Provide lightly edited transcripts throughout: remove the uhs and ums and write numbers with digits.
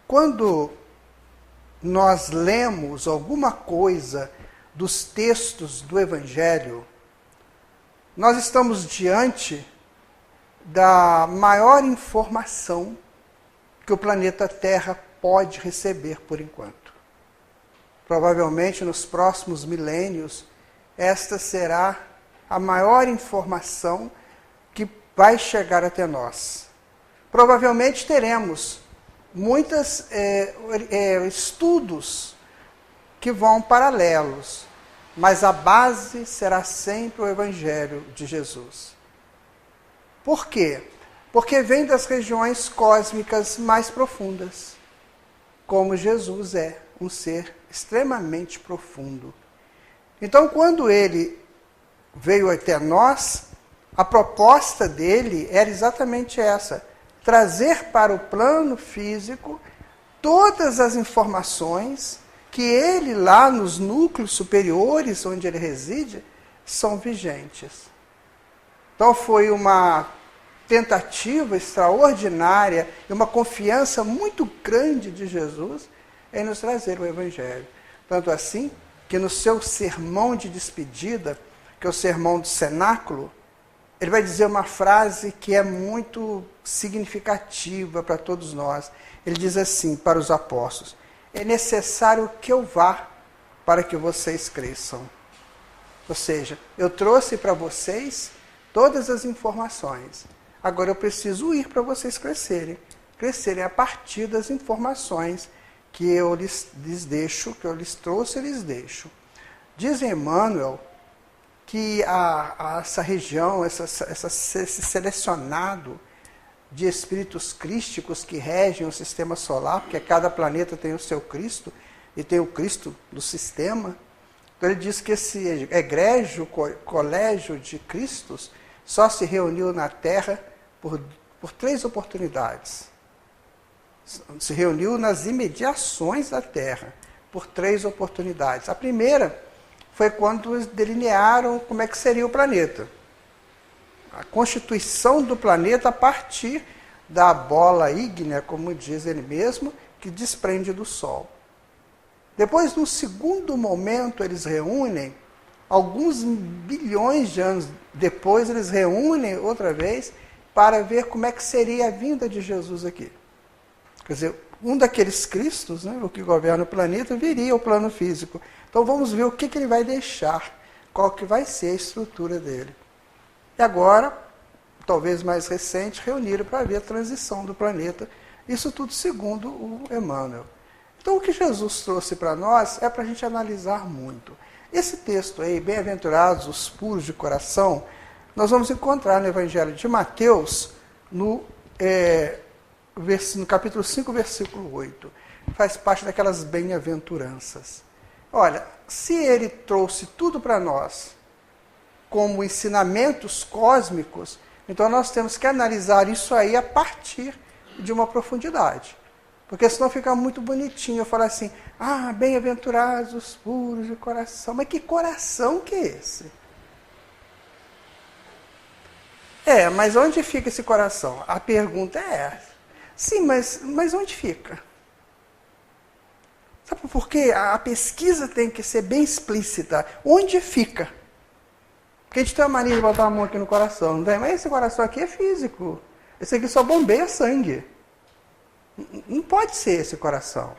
Quando nós lemos alguma coisa dos textos do Evangelho, nós estamos diante da maior informação que o planeta Terra pode receber por enquanto. Provavelmente nos próximos milênios, esta será a maior informação que vai chegar até nós. Provavelmente teremos muitos estudos que vão paralelos, mas a base será sempre o Evangelho de Jesus. Por quê? Porque vem das regiões cósmicas mais profundas, como Jesus é um ser extremamente profundo. Então, quando ele veio até nós, a proposta dele era exatamente essa: trazer para o plano físico todas as informações que ele, lá nos núcleos superiores onde ele reside, são vigentes. Então foi uma tentativa extraordinária e uma confiança muito grande de Jesus em nos trazer o Evangelho. Tanto assim que no seu sermão de despedida, que é o sermão do cenáculo, ele vai dizer uma frase que é muito significativa para todos nós. Ele diz assim para os apóstolos: é necessário que eu vá para que vocês cresçam. Ou seja, eu trouxe para vocês todas as informações. Agora eu preciso ir para vocês crescerem. Crescerem a partir das informações que eu lhes deixo, que eu lhes trouxe e lhes deixo. Diz Emmanuel que essa região, esse selecionado de espíritos crísticos que regem o sistema solar, porque cada planeta tem o seu Cristo, e tem o Cristo do sistema. Então ele diz que esse egrégio colégio de Cristos só se reuniu na Terra por 3 oportunidades. Se reuniu nas imediações da Terra por 3 oportunidades. A primeira foi quando delinearam como é que seria o planeta. A constituição do planeta a partir da bola ígnea, como diz ele mesmo, que desprende do Sol. Depois, no segundo momento, eles reúnem, alguns bilhões de anos depois, eles reúnem outra vez para ver como é que seria a vinda de Jesus aqui. Quer dizer, um daqueles Cristos, né, o que governa o planeta, viria ao plano físico. Então vamos ver o que ele vai deixar, qual que vai ser a estrutura dele. E agora, talvez mais recente, reuniram para ver a transição do planeta. Isso tudo segundo o Emmanuel. Então o que Jesus trouxe para nós é para a gente analisar muito. Esse texto aí, bem-aventurados os puros de coração, nós vamos encontrar no Evangelho de Mateus, no capítulo 5, versículo 8. Faz parte daquelas bem-aventuranças. Olha, se ele trouxe tudo para nós como ensinamentos cósmicos, então nós temos que analisar isso aí a partir de uma profundidade. Porque senão fica muito bonitinho eu falar assim: ah, bem-aventurados os puros de coração. Mas que coração que é esse? Mas onde fica esse coração? A pergunta é essa. Sim, mas onde fica? Sabe por quê? A pesquisa tem que ser bem explícita. Onde fica? Porque a gente tem a mania de botar a mão aqui no coração, não tem? Mas esse coração aqui é físico. Esse aqui só bombeia sangue. Não pode ser esse coração.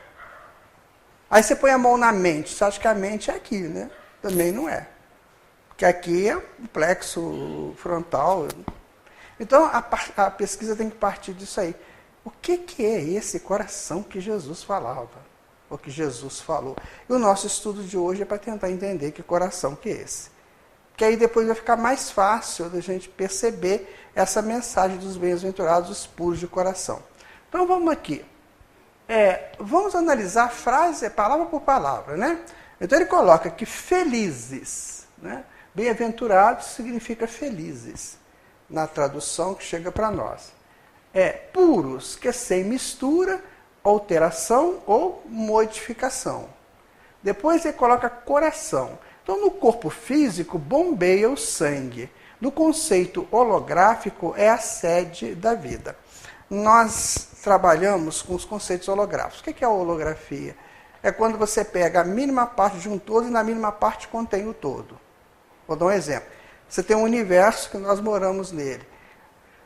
Aí você põe a mão na mente, você acha que a mente é aqui, né? Também não é. Porque aqui é o plexo frontal. Então a pesquisa tem que partir disso aí. O que é esse coração que Jesus falava? Ou que Jesus falou? E o nosso estudo de hoje é para tentar entender que coração que é esse. Que aí depois vai ficar mais fácil da gente perceber essa mensagem dos bem-aventurados, os puros de coração. Então vamos aqui. Vamos analisar a frase, palavra por palavra, né? Então ele coloca que felizes, né? Bem-aventurados significa felizes, na tradução que chega para nós. Puros, que é sem mistura, alteração ou modificação. Depois ele coloca coração. Então no corpo físico bombeia o sangue. No conceito holográfico é a sede da vida. nós trabalhamos com os conceitos holográficos. O que é a holografia? É quando você pega a mínima parte de um todo e na mínima parte contém o todo. Vou dar um exemplo. Você tem um universo que nós moramos nele.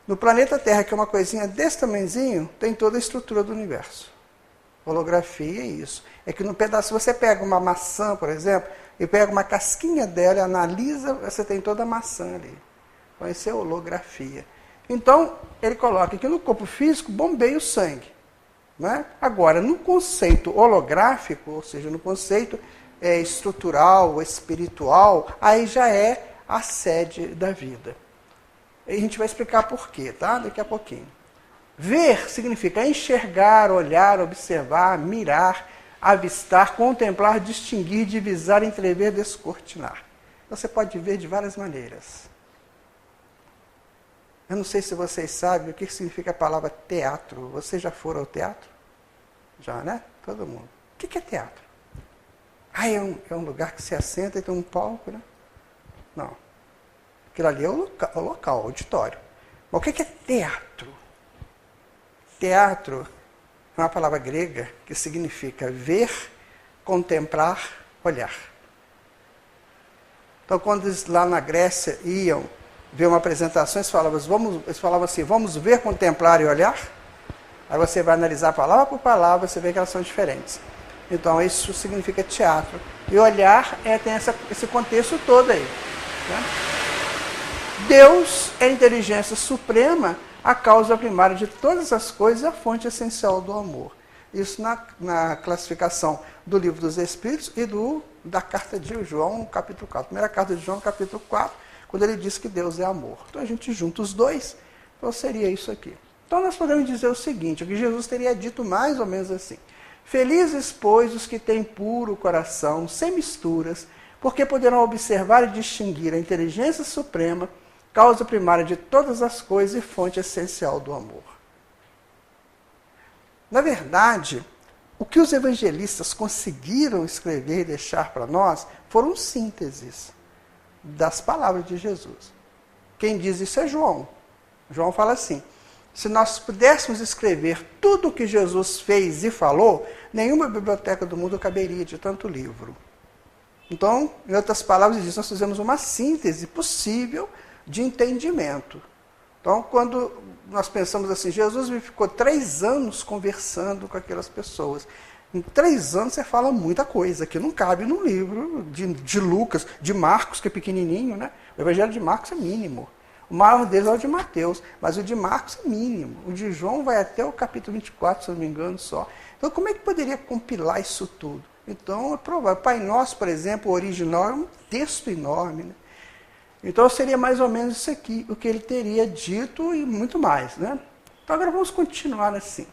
No planeta Terra, que é uma coisinha desse tamanhozinho, tem toda a estrutura do universo. Holografia é isso. É que no pedaço, se você pega uma maçã, por exemplo, e pega uma casquinha dela e analisa, você tem toda a maçã ali. Então, isso é holografia. Então, ele coloca que no corpo físico bombeia o sangue. Né? Agora, no conceito holográfico, ou seja, no conceito estrutural, espiritual, aí já é a sede da vida. E a gente vai explicar por quê, tá? Daqui a pouquinho. Ver significa enxergar, olhar, observar, mirar, avistar, contemplar, distinguir, divisar, entrever, descortinar. Você pode ver de várias maneiras. Eu não sei se vocês sabem o que significa a palavra teatro. Vocês já foram ao teatro? Já, né? Todo mundo. O que é teatro? É um lugar que se assenta e tem um palco, né? Não. Aquilo ali é o local, o auditório. Mas o que é teatro? Teatro é uma palavra grega que significa ver, contemplar, olhar. Então, quando eles lá na Grécia iam ver uma apresentação, eles falavam assim, vamos ver, contemplar e olhar? Aí você vai analisar palavra por palavra, você vê que elas são diferentes. Então, isso significa teatro. E olhar tem esse contexto todo aí. Né? Deus é a inteligência suprema, a causa primária de todas as coisas e a fonte essencial do amor. Isso na classificação do Livro dos Espíritos e da carta de João, capítulo 4. Primeira carta de João, capítulo 4, quando ele diz que Deus é amor. Então a gente junta os dois, então seria isso aqui. Então nós podemos dizer o seguinte, o que Jesus teria dito mais ou menos assim. Felizes, pois, os que têm puro coração, sem misturas, porque poderão observar e distinguir a inteligência suprema, causa primária de todas as coisas e fonte essencial do amor. Na verdade, o que os evangelistas conseguiram escrever e deixar para nós foram sínteses das palavras de Jesus. Quem diz isso é João. João fala assim, se nós pudéssemos escrever tudo o que Jesus fez e falou, nenhuma biblioteca do mundo caberia de tanto livro. Então, em outras palavras, ele diz, nós fizemos uma síntese possível de entendimento. Então, quando nós pensamos assim, Jesus ficou 3 anos conversando com aquelas pessoas. Em 3 anos você fala muita coisa, que não cabe num livro de Lucas, de Marcos, que é pequenininho, né? O Evangelho de Marcos é mínimo. O maior deles é o de Mateus, mas o de Marcos é mínimo. O de João vai até o capítulo 24, se não me engano, só. Então, como é que poderia compilar isso tudo? Então, é provável. Pai Nosso, por exemplo, o original é um texto enorme, né? Então, seria mais ou menos isso aqui, o que ele teria dito e muito mais, né? Então, agora vamos continuar assim.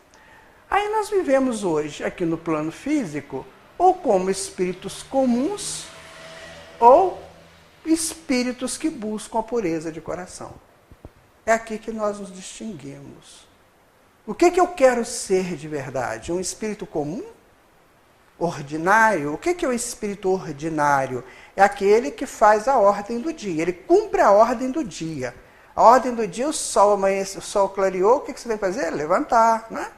Aí nós vivemos hoje, aqui no plano físico, ou como espíritos comuns, ou espíritos que buscam a pureza de coração. É aqui que nós nos distinguimos. O que eu quero ser de verdade? Um espírito comum? Ordinário? O que é o espírito ordinário? É aquele que faz a ordem do dia, ele cumpre a ordem do dia. A ordem do dia, o sol amanhece, o sol clareou, o que você tem que fazer? Levantar, né?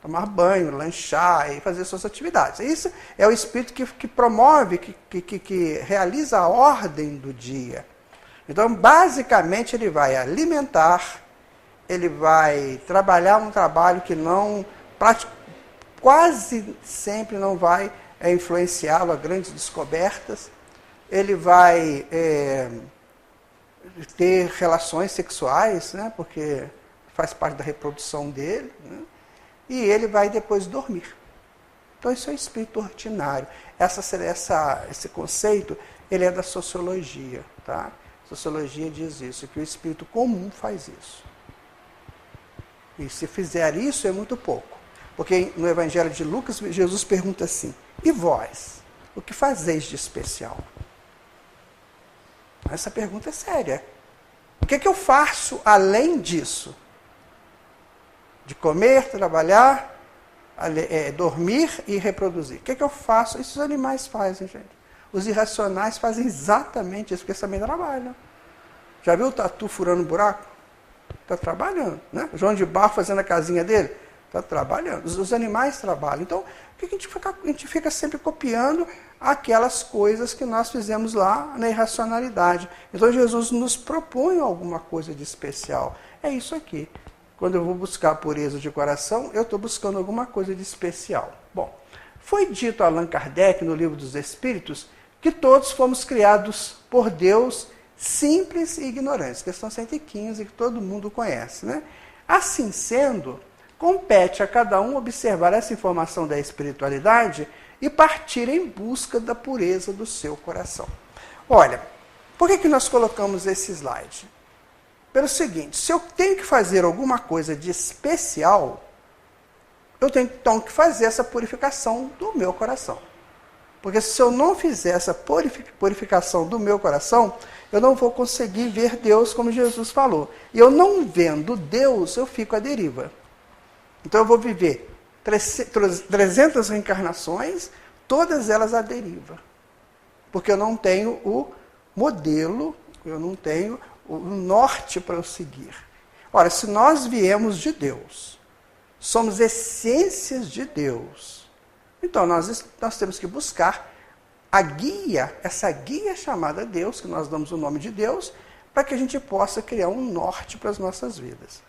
Tomar banho, lanchar e fazer suas atividades. Isso é o espírito que promove, que realiza a ordem do dia. Então, basicamente, ele vai alimentar, ele vai trabalhar um trabalho que quase sempre não vai influenciá-lo a grandes descobertas. Ele vai ter relações sexuais, né, porque faz parte da reprodução dele, né, e ele vai depois dormir. Então, isso é o espírito ordinário. Esse conceito ele é da sociologia. Tá? A sociologia diz isso, que o espírito comum faz isso. E se fizer isso, é muito pouco. Porque no Evangelho de Lucas, Jesus pergunta assim, e vós, o que fazeis de especial? Essa pergunta é séria. O que eu faço além disso? De comer, trabalhar, dormir e reproduzir. O que eu faço? Isso os animais fazem, gente. Os irracionais fazem exatamente isso, porque eles também trabalham. Já viu o tatu furando buraco? Está trabalhando. Né? João de Barro fazendo a casinha dele, está trabalhando. Os animais trabalham. Então, por que a gente fica sempre copiando aquelas coisas que nós fizemos lá na irracionalidade? Então, Jesus nos propõe alguma coisa de especial. É isso aqui. Quando eu vou buscar a pureza de coração, eu estou buscando alguma coisa de especial. Bom, foi dito a Allan Kardec, no Livro dos Espíritos, que todos fomos criados por Deus simples e ignorantes. Questão 115, que todo mundo conhece. Né? Assim sendo, compete a cada um observar essa informação da espiritualidade e partir em busca da pureza do seu coração. Olha, por que nós colocamos esse slide? Pelo seguinte, se eu tenho que fazer alguma coisa de especial, eu tenho então que fazer essa purificação do meu coração. Porque se eu não fizer essa purificação do meu coração, eu não vou conseguir ver Deus como Jesus falou. E eu não vendo Deus, eu fico à deriva. Então eu vou viver 300 reencarnações, todas elas à deriva. Porque eu não tenho o modelo, eu não tenho o norte para eu seguir. Ora, se nós viemos de Deus, somos essências de Deus, então nós temos que buscar a guia, essa guia chamada Deus, que nós damos o nome de Deus, para que a gente possa criar um norte para as nossas vidas.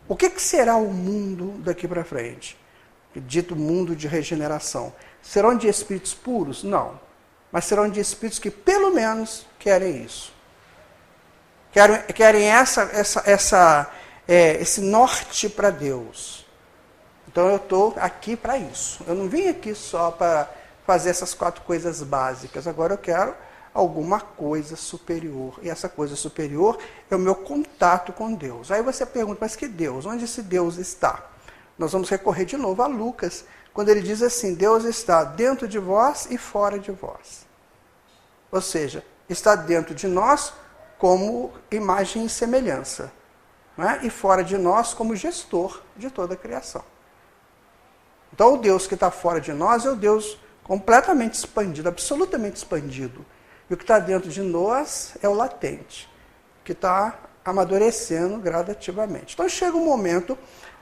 O que será o mundo daqui para frente? Dito mundo de regeneração. Serão de espíritos puros? Não. Mas serão de espíritos que pelo menos querem isso. Querem esse norte para Deus. Então eu estou aqui para isso. Eu não vim aqui só para fazer essas 4 coisas básicas. Agora eu quero alguma coisa superior. E essa coisa superior é o meu contato com Deus. Aí você pergunta, mas que Deus? Onde esse Deus está? Nós vamos recorrer de novo a Lucas, quando ele diz assim, Deus está dentro de vós e fora de vós. Ou seja, está dentro de nós como imagem e semelhança. Né? E fora de nós como gestor de toda a criação. Então o Deus que está fora de nós é o Deus completamente expandido, absolutamente expandido. E o que está dentro de nós é o latente, que está amadurecendo gradativamente. Então chega um momento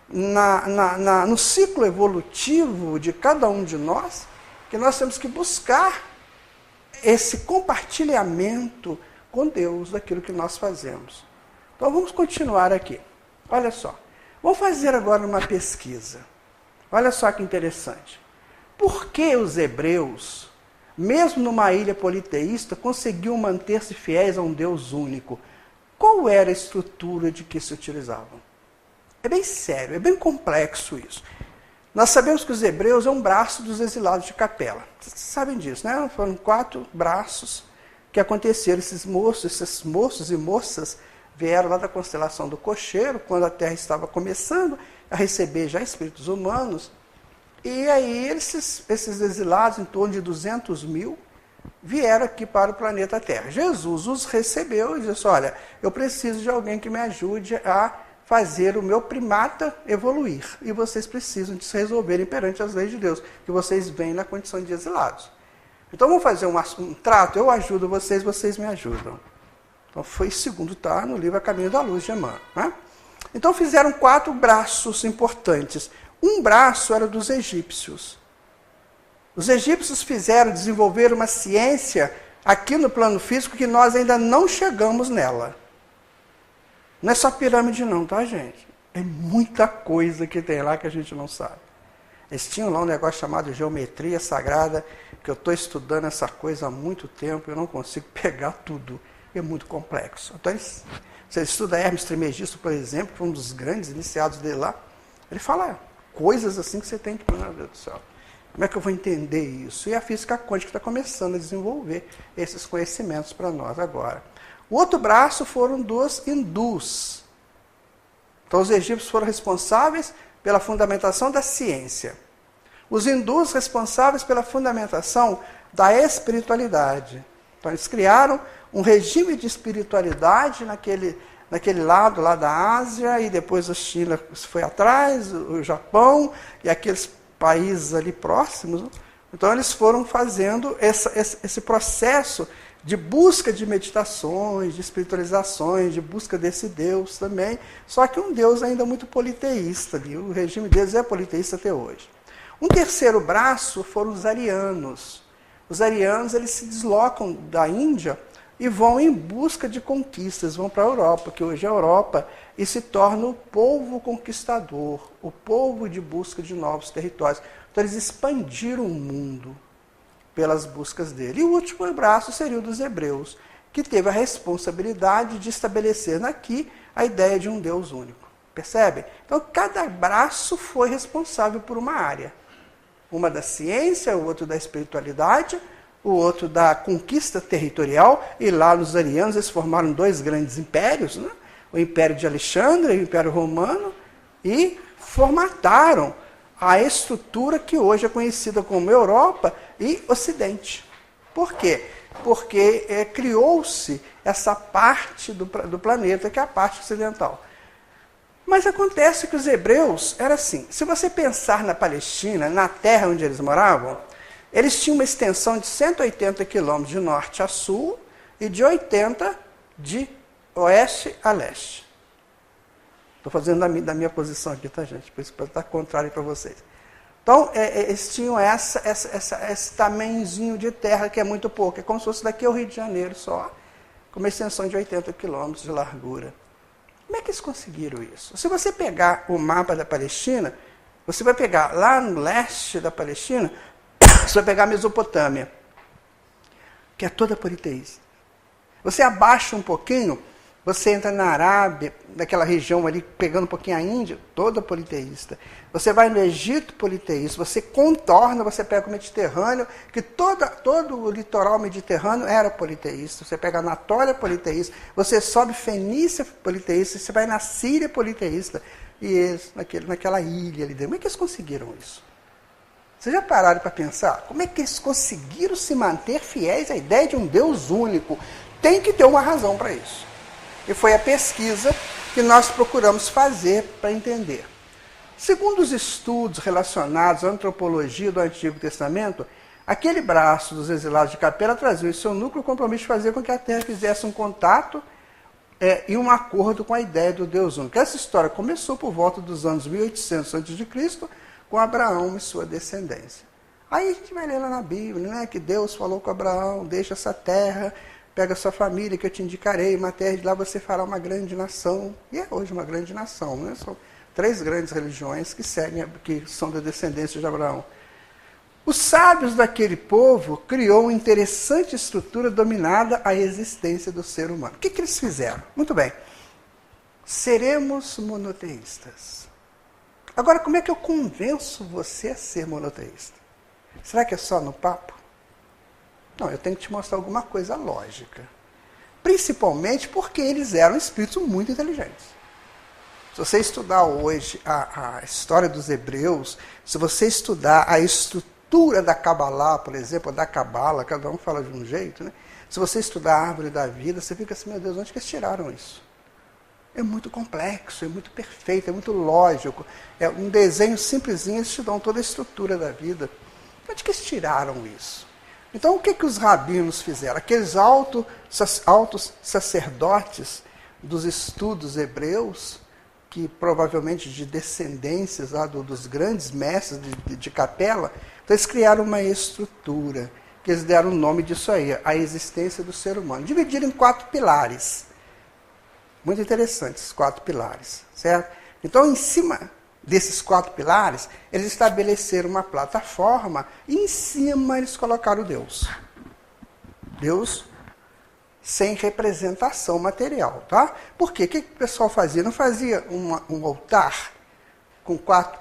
no ciclo evolutivo de cada um de nós que nós temos que buscar esse compartilhamento com Deus daquilo que nós fazemos. Então vamos continuar aqui. Olha só. Vamos fazer agora uma pesquisa. Olha só que interessante. Por que os hebreus, mesmo numa ilha politeísta, conseguiam manter-se fiéis a um Deus único? Qual era a estrutura de que se utilizavam? É bem sério, é bem complexo isso. Nós sabemos que os hebreus é um braço dos exilados de Capela. Vocês sabem disso, né? Foram 4 braços que aconteceram. Esses moços e moças vieram lá da constelação do Cocheiro, quando a Terra estava começando a receber já espíritos humanos. E aí esses exilados, em torno de 200 mil, vieram aqui para o planeta Terra. Jesus os recebeu e disse, olha, eu preciso de alguém que me ajude a fazer o meu primata evoluir. E vocês precisam de se resolverem perante as leis de Deus, que vocês vêm na condição de exilados. Então vamos fazer um trato, eu ajudo vocês, vocês me ajudam. Então foi segundo está no livro A Caminho da Luz de Emmanuel. Né? Então fizeram 4 braços importantes. Um braço era dos egípcios. Os egípcios desenvolveram uma ciência aqui no plano físico que nós ainda não chegamos nela. Não é só pirâmide não, tá, gente? É muita coisa que tem lá que a gente não sabe. Eles tinham lá um negócio chamado geometria sagrada, que eu estou estudando essa coisa há muito tempo, eu não consigo pegar tudo. É muito complexo. Então, você estuda Hermes Trismegisto, por exemplo, que foi um dos grandes iniciados dele lá, ele fala coisas assim que você tem que... Meu Deus do céu, como é que eu vou entender isso? E a física quântica está começando a desenvolver esses conhecimentos para nós agora. O outro braço foram dos hindus. Então, os egípcios foram responsáveis pela fundamentação da ciência. Os hindus responsáveis pela fundamentação da espiritualidade. Então, eles criaram um regime de espiritualidade naquele lado lá da Ásia, e depois a China foi atrás, o Japão e aqueles países ali próximos. Então, eles foram fazendo esse processo de busca de meditações, de espiritualizações, de busca desse Deus também, só que um Deus ainda muito politeísta ali, o regime deles é politeísta até hoje. Um terceiro braço foram os arianos. Os arianos, eles se deslocam da Índia e vão em busca de conquistas, vão para a Europa, que hoje é a Europa, e se torna o povo conquistador, o povo de busca de novos territórios. Então eles expandiram o mundo pelas buscas dele. E o último braço seria o dos hebreus, que teve a responsabilidade de estabelecer aqui a ideia de um Deus único. Percebem? Então cada braço foi responsável por uma área. Uma da ciência, o outro da espiritualidade, o outro da conquista territorial, e lá nos arianos eles formaram dois grandes impérios, né? O Império de Alexandre e o Império Romano, e formataram a estrutura que hoje é conhecida como Europa e Ocidente. Por quê? Porque criou-se essa parte do planeta, que é a parte ocidental. Mas acontece que os hebreus era assim, se você pensar na Palestina, na terra onde eles moravam, eles tinham uma extensão de 180 quilômetros de norte a sul e de 80 de oeste a leste. Estou fazendo da minha posição aqui, tá, gente? Por isso pode estar contrário para vocês. Então, eles tinham esse tamanhozinho de terra que é muito pouco. É como se fosse daqui ao Rio de Janeiro só, com uma extensão de 80 quilômetros de largura. Como é que eles conseguiram isso? Se você pegar o mapa da Palestina, você vai pegar lá no leste da Palestina, você vai pegar a Mesopotâmia, que é toda politeísta. Você abaixa um pouquinho, você entra na Arábia, naquela região ali, pegando um pouquinho a Índia, toda politeísta. Você vai no Egito, politeísta. Você contorna, você pega o Mediterrâneo, que todo o litoral mediterrâneo era politeísta. Você pega a Anatólia, politeísta. Você sobe Fenícia, politeísta. Você vai na Síria, politeísta. E eles, naquela ilha ali dentro. Como é que eles conseguiram isso? Vocês já pararam para pensar? Como é que eles conseguiram se manter fiéis à ideia de um Deus único? Tem que ter uma razão para isso. E foi a pesquisa que nós procuramos fazer para entender. Segundo os estudos relacionados à antropologia do Antigo Testamento, aquele braço dos exilados de Capela trazia em seu núcleo o compromisso de fazer com que a Terra fizesse um contato e um acordo com a ideia do Deus único. Essa história começou por volta dos anos 1800 a.C., com Abraão e sua descendência. Aí a gente vai ler lá na Bíblia, né, que Deus falou com Abraão, deixa essa terra, pega sua família que eu te indicarei, uma terra de lá você fará uma grande nação. E é hoje uma grande nação, né? São 3 grandes religiões que seguem, que são da descendência de Abraão. Os sábios daquele povo criou uma interessante estrutura dominada à existência do ser humano. O que eles fizeram? Muito bem. Seremos monoteístas. Agora, como é que eu convenço você a ser monoteísta? Será que é só no papo? Não, eu tenho que te mostrar alguma coisa lógica. Principalmente porque eles eram espíritos muito inteligentes. Se você estudar hoje a história dos hebreus, se você estudar a estrutura da Kabbalah, por exemplo, da Cabala, cada um fala de um jeito, né? Se você estudar a árvore da vida, você fica assim, meu Deus, onde que eles tiraram isso? É muito complexo, é muito perfeito, é muito lógico. É um desenho simplesinho, eles te dão toda a estrutura da vida. Onde que eles tiraram isso? Então, o que os rabinos fizeram? Aqueles altos sacerdotes dos estudos hebreus, que provavelmente de descendências lá dos grandes mestres de Capela, então eles criaram uma estrutura, que eles deram o nome disso aí, a existência do ser humano. Dividiram em 4 pilares. Muito interessantes, 4 pilares, certo? Então, em cima desses 4 pilares, eles estabeleceram uma plataforma e em cima eles colocaram Deus. Deus sem representação material, tá? Por quê? O que o pessoal fazia? Não fazia um altar com 4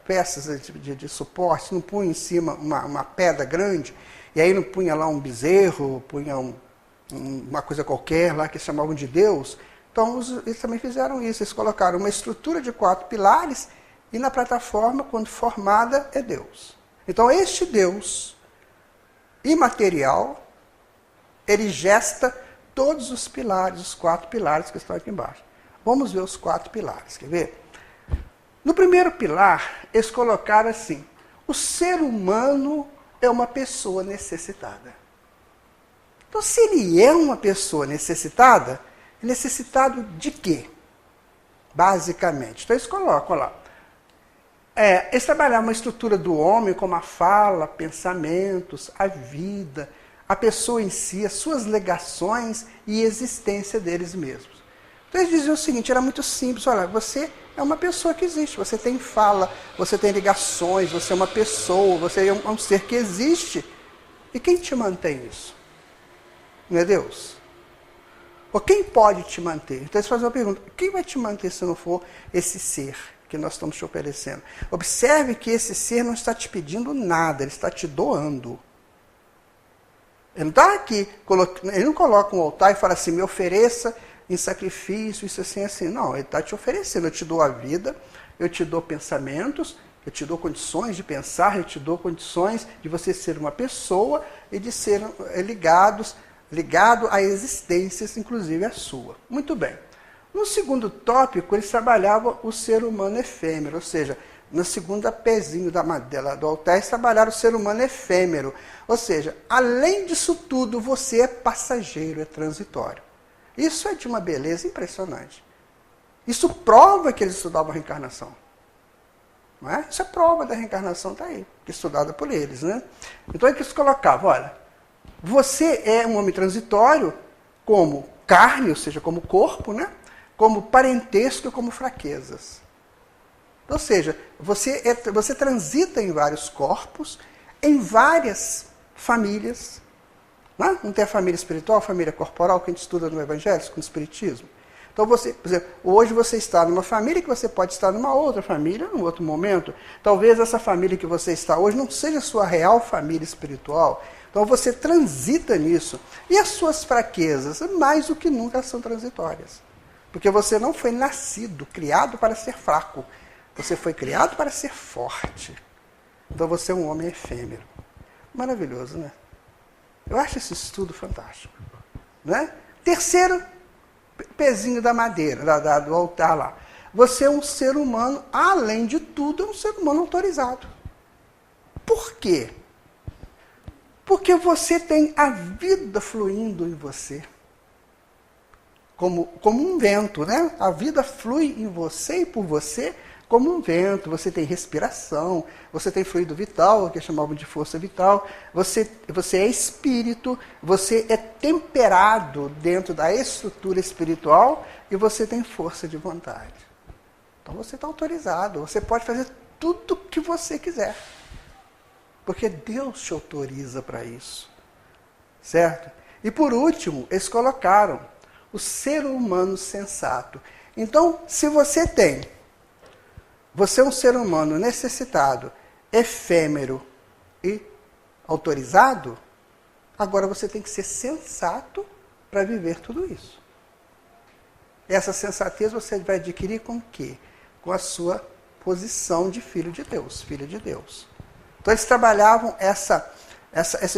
peças de suporte, não punha em cima uma pedra grande, e aí não punha lá um bezerro, punha uma coisa qualquer lá que chamavam de Deus. Então, eles também fizeram isso, eles colocaram uma estrutura de 4 pilares e na plataforma, quando formada, é Deus. Então, este Deus imaterial, ele gesta todos os pilares, os 4 pilares que estão aqui embaixo. Vamos ver os 4 pilares, quer ver? No primeiro pilar, eles colocaram assim, o ser humano é uma pessoa necessitada. Então, se ele é uma pessoa necessitada, é necessitado de quê? Basicamente. Então, eles colocam lá. Eles trabalhavam uma estrutura do homem, como a fala, pensamentos, a vida, a pessoa em si, as suas legações e existência deles mesmos. Então, eles diziam o seguinte, era muito simples, olha, você é uma pessoa que existe, você tem fala, você tem ligações, você é uma pessoa, você é um ser que existe. E quem te mantém isso? Não é Deus? Ou quem pode te manter? Então eles fazem uma pergunta, quem vai te manter se não for esse ser que nós estamos te oferecendo? Observe que esse ser não está te pedindo nada, ele está te doando. Ele não está aqui, ele não coloca um altar e fala assim, me ofereça em sacrifício, isso assim, assim. Não, ele está te oferecendo, eu te dou a vida, eu te dou pensamentos, eu te dou condições de pensar, eu te dou condições de você ser uma pessoa e de ser ligado a existências, inclusive a sua. Muito bem. No segundo tópico, eles trabalhavam o ser humano efêmero, ou seja, no segundo pezinho do altar, eles trabalharam o ser humano efêmero. Ou seja, além disso tudo, você é passageiro, é transitório. Isso é de uma beleza impressionante. Isso prova que eles estudavam a reencarnação. Não é? Isso é prova da reencarnação, está aí, estudada por eles. Né? Então é que eles colocavam, olha, você é um homem transitório como carne, ou seja, como corpo, né? Como parentesco e como fraquezas. Ou seja, você transita em vários corpos, em várias famílias. Não tem a família espiritual, a família corporal, que a gente estuda no Evangelho, no Espiritismo. Então, por exemplo, hoje você está numa família que você pode estar numa outra família, num outro momento. Talvez essa família que você está hoje não seja a sua real família espiritual. Então, você transita nisso. E as suas fraquezas, mais do que nunca, são transitórias. Porque você não foi nascido, criado para ser fraco. Você foi criado para ser forte. Então, você é um homem efêmero. Maravilhoso, né? Eu acho esse estudo fantástico. Né? Terceiro pezinho da madeira, do altar lá. Você é um ser humano, além de tudo, é um ser humano autorizado. Por quê? Porque você tem a vida fluindo em você. Como um vento, né? A vida flui em você e por você como um vento. Você tem respiração, você tem fluido vital, que chamavam de força vital. Você é espírito, você é temperado dentro da estrutura espiritual e você tem força de vontade. Então você está autorizado, você pode fazer tudo o que você quiser. Porque Deus te autoriza para isso. Certo? E por último, eles colocaram o ser humano sensato. Então, se você é um ser humano necessitado, efêmero e autorizado, agora você tem que ser sensato para viver tudo isso. Essa sensatez você vai adquirir com o quê? Com a sua posição de filho de Deus, filha de Deus. Então eles trabalhavam essa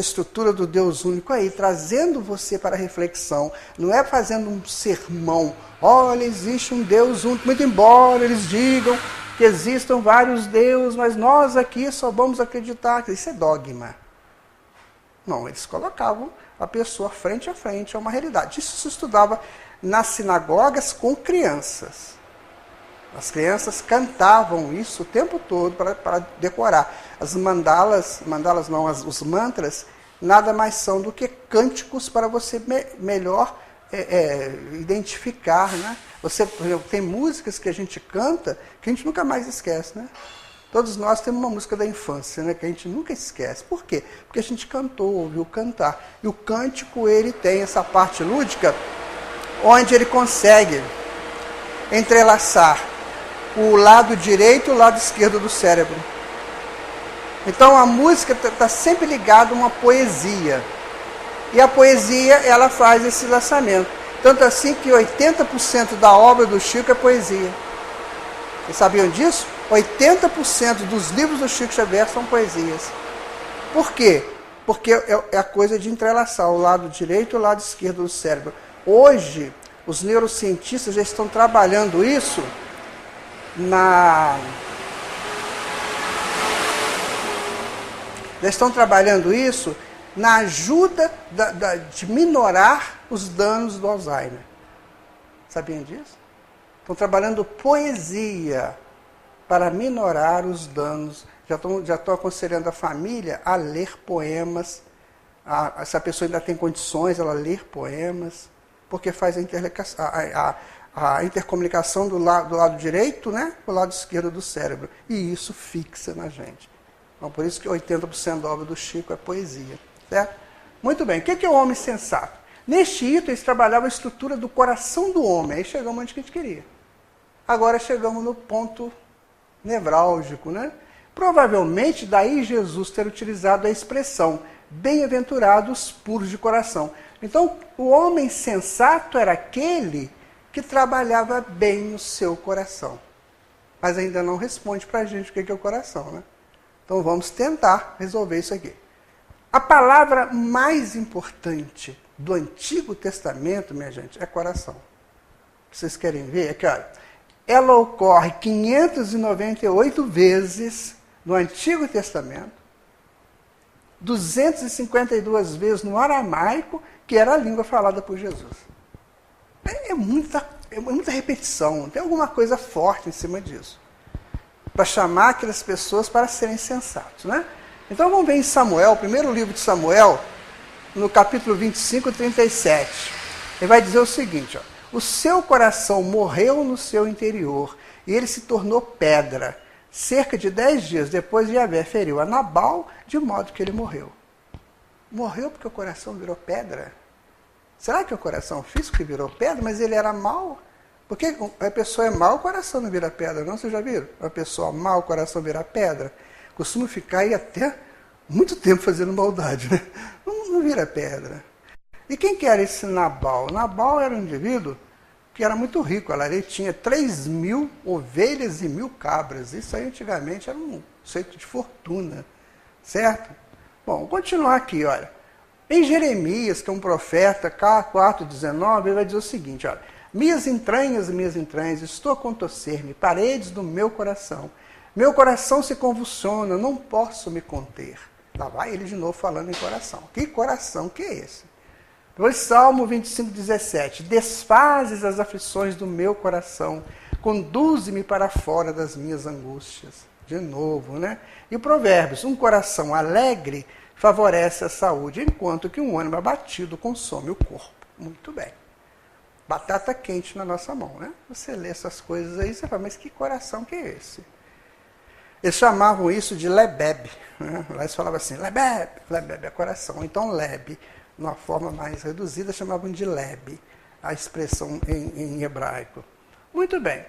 estrutura do Deus único aí, trazendo você para a reflexão. Não é fazendo um sermão. Olha, existe um Deus único, muito embora eles digam que existam vários deuses, mas nós aqui só vamos acreditar que isso é dogma. Não, eles colocavam a pessoa frente a frente a uma realidade. Isso se estudava nas sinagogas com crianças. As crianças cantavam isso o tempo todo para decorar. As mandalas não, os mantras, nada mais são do que cânticos para você melhor identificar, né? Você, por exemplo, tem músicas que a gente canta que a gente nunca mais esquece, né? Todos nós temos uma música da infância, né, que a gente nunca esquece. Por quê? Porque a gente cantou, ouviu cantar. E o cântico, ele tem essa parte lúdica, onde ele consegue entrelaçar o lado direito e o lado esquerdo do cérebro. Então a música está sempre ligada a uma poesia. E a poesia, ela faz esse lançamento. Tanto assim que 80% da obra do Chico é poesia. Vocês sabiam disso? 80% dos livros do Chico Xavier são poesias. Por quê? Porque é a coisa de entrelaçar o lado direito e o lado esquerdo do cérebro. Hoje, os neurocientistas já estão trabalhando isso na ajuda de minorar os danos do Alzheimer. Sabiam disso? Estão trabalhando poesia para minorar os danos. Já estou aconselhando a família a ler poemas. Se a pessoa ainda tem condições, ela ler poemas, porque faz a intercomunicação do lado direito, né, com o lado esquerdo do cérebro. E isso fixa na gente. Então, por isso que 80% da obra do Chico é poesia. Certo? Muito bem. O que é o homem sensato? Neste item, eles trabalhavam a estrutura do coração do homem. Aí chegamos onde a gente queria. Agora chegamos no ponto nevrálgico, né? Provavelmente, daí Jesus ter utilizado a expressão bem-aventurados puros de coração. Então, o homem sensato era aquele que trabalhava bem o seu coração. Mas ainda não responde para a gente o que é o coração, né? Então, vamos tentar resolver isso aqui. A palavra mais importante do Antigo Testamento, minha gente, é coração. Vocês querem ver? Aqui, olha. Ela ocorre 598 vezes no Antigo Testamento, 252 vezes no aramaico, que era a língua falada por Jesus. É muita repetição, tem alguma coisa forte em cima disso, para chamar aquelas pessoas para serem sensatos, né? Então vamos ver em Samuel, o primeiro livro de Samuel, no capítulo 25, 37. Ele vai dizer o seguinte, ó: o seu coração morreu no seu interior, e ele se tornou pedra. Cerca de 10 dias depois, Yahvé feriu a Nabal, de modo que ele morreu. Morreu porque o coração virou pedra? Será que é o coração físico que virou pedra, mas ele era mau? Porque a pessoa é mau, o coração não vira pedra, não? Vocês já viram? A pessoa mau, o coração vira pedra. Costuma ficar aí até muito tempo fazendo maldade, né? Não vira pedra. E quem que era esse Nabal? Nabal era um indivíduo que era muito rico. Ele tinha 3.000 ovelhas e 1.000 cabras. Isso aí antigamente era um conceito de fortuna, certo? Bom, vou continuar aqui, olha. Em Jeremias, que é um profeta, K4,19, ele vai dizer o seguinte, olha: minhas entranhas, estou a contorcer-me, paredes do meu coração. Meu coração se convulsiona, não posso me conter. Lá vai ele de novo falando em coração. Que coração que é esse? Depois, Salmo 25, 17. Desfazes as aflições do meu coração, conduze-me para fora das minhas angústias. De novo, né? E Provérbios: um coração alegre favorece a saúde, enquanto que um ânimo abatido consome o corpo. Muito bem. Batata quente na nossa mão, né? Você lê essas coisas aí, você fala, mas que coração que é esse? Eles chamavam isso de lebeb, né? Lá eles falavam assim, lebeb é coração. Então leb, numa forma mais reduzida, chamavam de leb, a expressão em hebraico. Muito bem.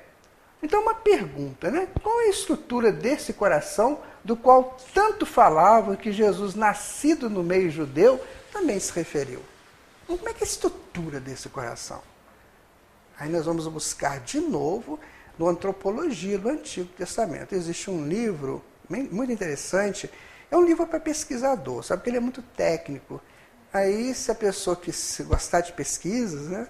Então uma pergunta, né? Qual é a estrutura desse coração, do qual tanto falavam que Jesus, nascido no meio judeu, também se referiu? Como é que é a estrutura desse coração? Aí nós vamos buscar de novo no Antropologia do Antigo Testamento. Existe um livro muito interessante, é um livro para pesquisador, sabe, porque ele é muito técnico. Aí, se a pessoa que se gostar de pesquisas, né,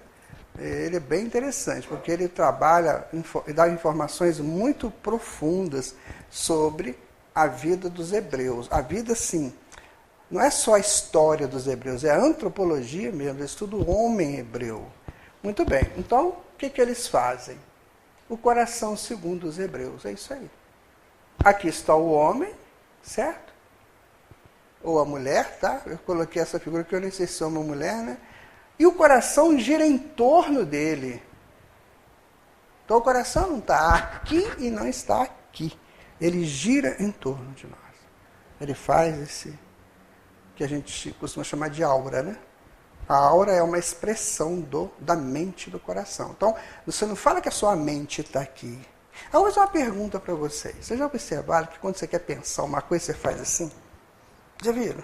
ele é bem interessante, porque ele trabalha e dá informações muito profundas sobre a vida dos hebreus. A vida, sim, não é só a história dos hebreus, é a antropologia mesmo, eles estudam o homem hebreu. Muito bem, então, o que eles fazem? O coração segundo os hebreus, é isso aí. Aqui está o homem, certo? Ou a mulher, tá? Eu coloquei essa figura que eu nem sei se é uma mulher, né? E o coração gira em torno dele. Então o coração não está aqui e não está aqui. Ele gira em torno de nós. Ele faz esse, que a gente costuma chamar de aura, né? A aura é uma expressão da mente do coração. Então, você não fala que a sua mente está aqui. Eu vou fazer uma pergunta para vocês. Vocês já observaram que quando você quer pensar uma coisa, você faz assim? Já viram?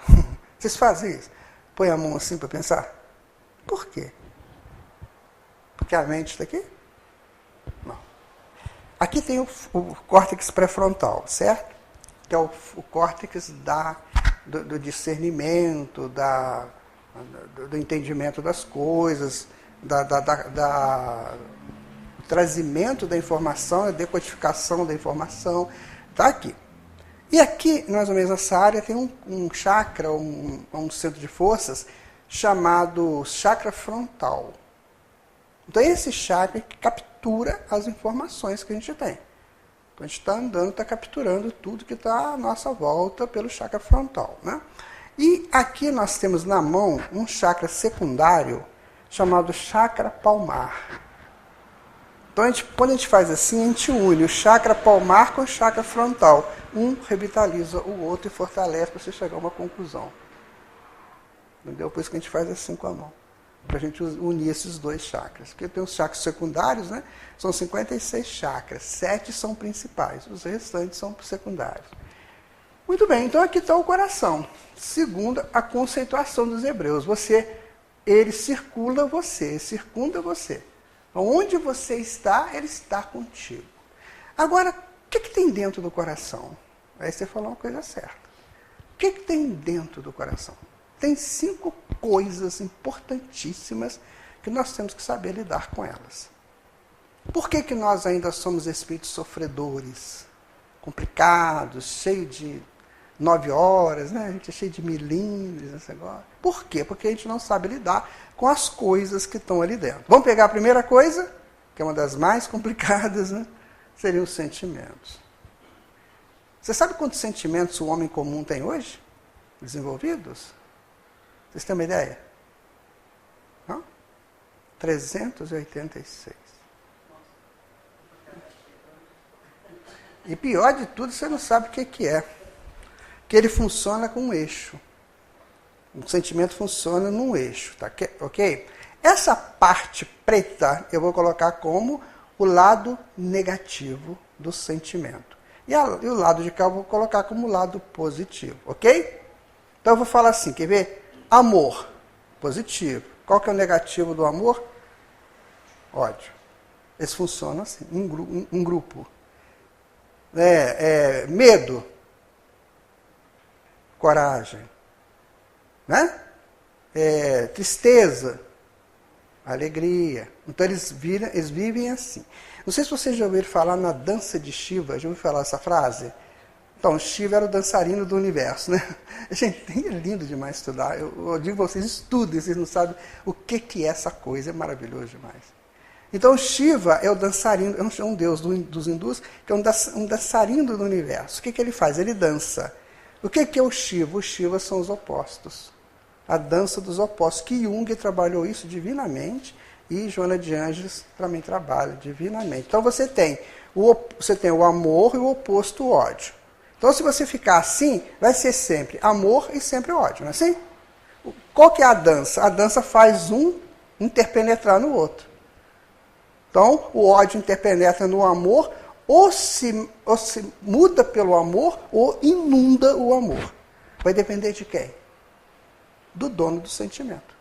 Vocês fazem isso? Põe a mão assim para pensar? Por quê? Porque a mente está aqui? Não. Aqui tem o córtex pré-frontal, certo? Que é o córtex do discernimento, do entendimento das coisas, do trazimento da informação, a decodificação da informação. Está aqui. E aqui, mais ou menos nessa área, tem um chakra, um centro de forças, chamado chakra frontal. Então, é esse chakra que captura as informações que a gente tem. Então, a gente está andando, está capturando tudo que está à nossa volta pelo chakra frontal, né? E aqui nós temos na mão um chakra secundário chamado chakra palmar. Então, quando a gente faz assim, a gente une o chakra palmar com o chakra frontal. Um revitaliza o outro e fortalece para você chegar a uma conclusão. Entendeu? Por isso que a gente faz assim com a mão. Para a gente unir esses dois chakras. Porque tem os chakras secundários, né? São 56 chakras. 7 são principais. Os restantes são secundários. Muito bem, então aqui está o coração. Segundo a conceituação dos hebreus. Ele circunda você. Onde você está, ele está contigo. Agora, o que tem dentro do coração? Aí você falou uma coisa certa. O que tem dentro do coração? Tem 5 coisas importantíssimas que nós temos que saber lidar com elas. Por que nós ainda somos espíritos sofredores, complicados, cheios de 9 horas, né? A gente é cheio de milímetros, esse negócio. Por quê? Porque a gente não sabe lidar com as coisas que estão ali dentro. Vamos pegar a primeira coisa, que é uma das mais complicadas, né? Seriam os sentimentos. Você sabe quantos sentimentos o homem comum tem hoje? Desenvolvidos? Vocês têm uma ideia? Não? 386. E pior de tudo, você não sabe o que é. Que ele funciona com um eixo. O sentimento funciona num eixo, tá? Ok? Essa parte preta eu vou colocar como o lado negativo do sentimento. E o lado de cá eu vou colocar como lado positivo, ok? Então eu vou falar assim, quer ver? Amor, positivo. Qual que é o negativo do amor? Ódio. Eles funcionam assim, um grupo. Medo, coragem, né? Tristeza, alegria. Então eles vivem assim. Não sei se vocês já ouviram falar na dança de Shiva. Já ouviram falar essa frase? Então, Shiva era o dançarino do universo, né? Gente, é lindo demais estudar. Eu digo a vocês, estudem, vocês não sabem o que é essa coisa. É maravilhoso demais. Então, Shiva é o dançarino, é um deus dos hindus, que é um dançarino do universo. O que ele faz? Ele dança. O que é o Shiva? O Shiva são os opostos. A dança dos opostos. Que Jung trabalhou isso divinamente e Joana de Ângeles também trabalha divinamente. Então você tem o amor e o oposto o ódio. Então se você ficar assim, vai ser sempre amor e sempre ódio, não é assim? Qual que é a dança? A dança faz um interpenetrar no outro. Então o ódio interpenetra no amor, ou se muda pelo amor, ou inunda o amor. Vai depender de quem? Do dono do sentimento.